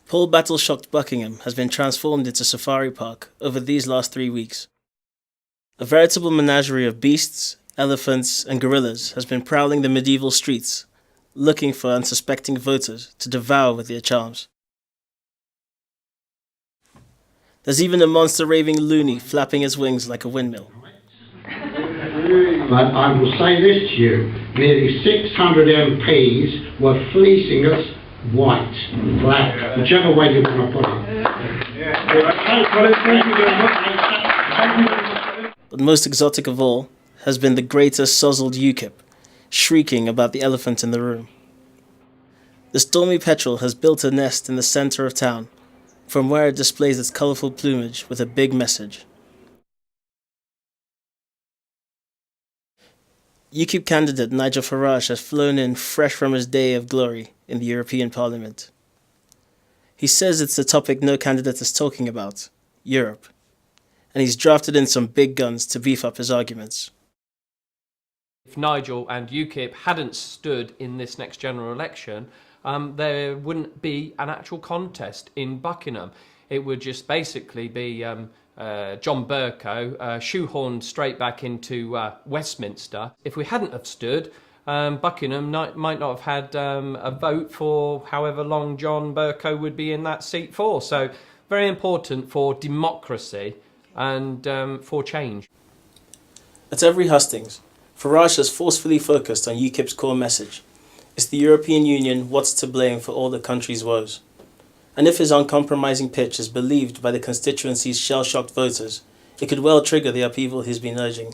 Paul battle-shocked Buckingham has been transformed into safari park over these last 3 weeks. A veritable menagerie of beasts, elephants and gorillas has been prowling the medieval streets, looking for unsuspecting voters to devour with their charms. There's even a monster raving loony flapping his wings like a windmill. But I will say this to you, nearly 600 MPs were fleecing us white, black, whichever way you want to put it. But most exotic of all has been the greater sozzled UKIP, shrieking about the elephant in the room. The stormy petrel has built a nest in the centre of town, from where it displays its colourful plumage with a big message. UKIP candidate Nigel Farage has flown in fresh from his day of glory in the European Parliament. He says it's the topic no candidate is talking about, Europe, and he's drafted in some big guns to beef up his arguments. If Nigel and UKIP hadn't stood in this next general election, there wouldn't be an actual contest in Buckingham. It would just basically be John Bercow shoehorned straight back into Westminster. If we hadn't have stood, Buckingham might not have had a vote for however long John Bercow would be in that seat for. So very important for democracy and for change. At every hustings, Farage has forcefully focused on UKIP's core message. It's the European Union what's to blame for all the country's woes. And if his uncompromising pitch is believed by the constituency's shell-shocked voters, it could well trigger the upheaval he's been urging.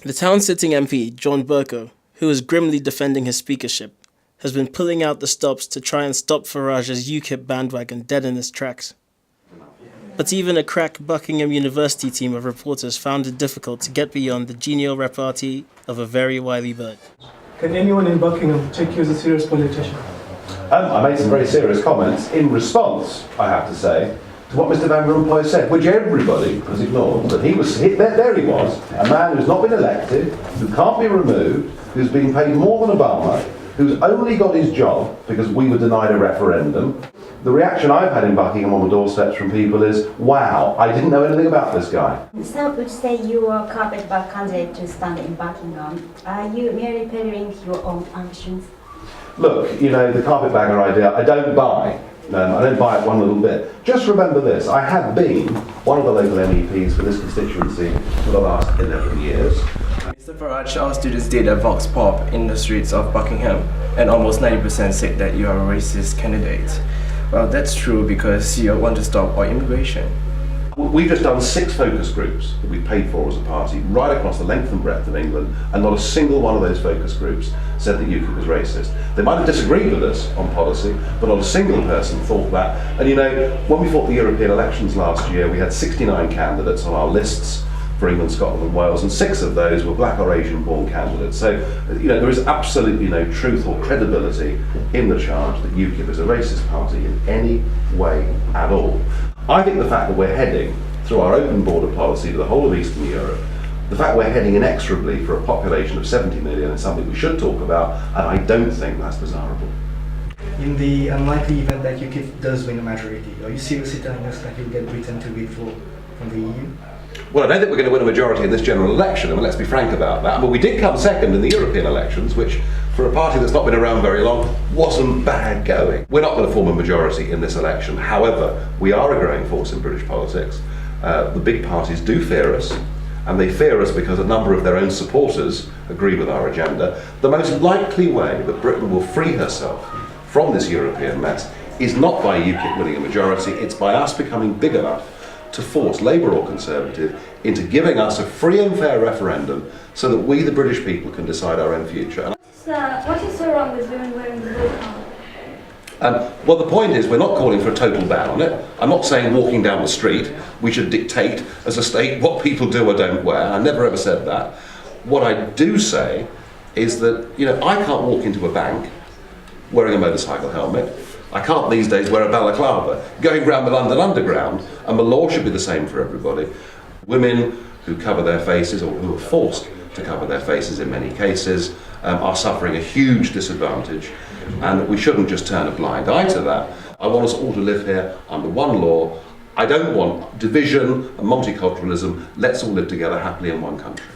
The town-sitting MP, John Bercow, who is grimly defending his speakership, has been pulling out the stops to try and stop Farage's UKIP bandwagon dead in its tracks. But even a crack Buckingham University team of reporters found it difficult to get beyond the genial repartee of a very wily bird. Can anyone in Buckingham take you as a serious politician? I made some very serious comments in response, I have to say, to what Mr Van Rompuy said, which everybody has ignored. But there he was, a man who's not been elected, who can't be removed, who's been paid more than Obama, who's only got his job because we were denied a referendum. The reaction I've had in Buckingham on the doorsteps from people is, wow, I didn't know anything about this guy. Some would say you are a carpetbag candidate to stand in Buckingham. Are you merely peddling your own ambitions? Look, you know, the carpetbagger idea, I don't buy. I don't buy it one little bit. Just remember this, I have been one of the local MEPs for this constituency for the last 11 years. Mr Farage, our students did a vox pop in the streets of Buckingham, and almost 90% said that you are a racist candidate. Well, that's true because you want to stop our immigration. We've just done 6 focus groups that we paid for as a party right across the length and breadth of England, and not a single one of those focus groups said that UKIP was racist. They might have disagreed with us on policy, but not a single person thought that. And you know, when we fought the European elections last year, we had 69 candidates on our lists for England, Scotland and Wales, and 6 of those were black or Asian born candidates. So, you know, there is absolutely no truth or credibility in the charge that UKIP is a racist party in any way at all. I think the fact that we're heading, through our open border policy to the whole of Eastern Europe, the fact we're heading inexorably for a population of 70 million is something we should talk about, and I don't think that's desirable. In the unlikely event that UKIP does win a majority, are you seriously telling us that you'll get Britain to withdraw from the EU? Well, I don't think we're going to win a majority in this general election, I mean, let's be frank about that. But we did come second in the European elections, which, for a party that's not been around very long, wasn't bad going. We're not going to form a majority in this election. However, we are a growing force in British politics. The big parties do fear us, and they fear us because a number of their own supporters agree with our agenda. The most likely way that Britain will free herself from this European mess is not by UKIP winning a majority, it's by us becoming big enough to force Labour or Conservative into giving us a free and fair referendum so that we, the British people, can decide our own future. What is so wrong with women wearing the burqa? Well, the point is, we're not calling for a total ban on it. I'm not saying walking down the street we should dictate as a state what people do or don't wear. I never ever said that. What I do say is that, you know, I can't walk into a bank wearing a motorcycle helmet. I can't these days wear a balaclava going round the London Underground, and the law should be the same for everybody. Women who cover their faces, or who are forced to cover their faces in many cases, are suffering a huge disadvantage, and we shouldn't just turn a blind eye to that. I want us all to live here under one law. I don't want division and multiculturalism. Let's all live together happily in one country.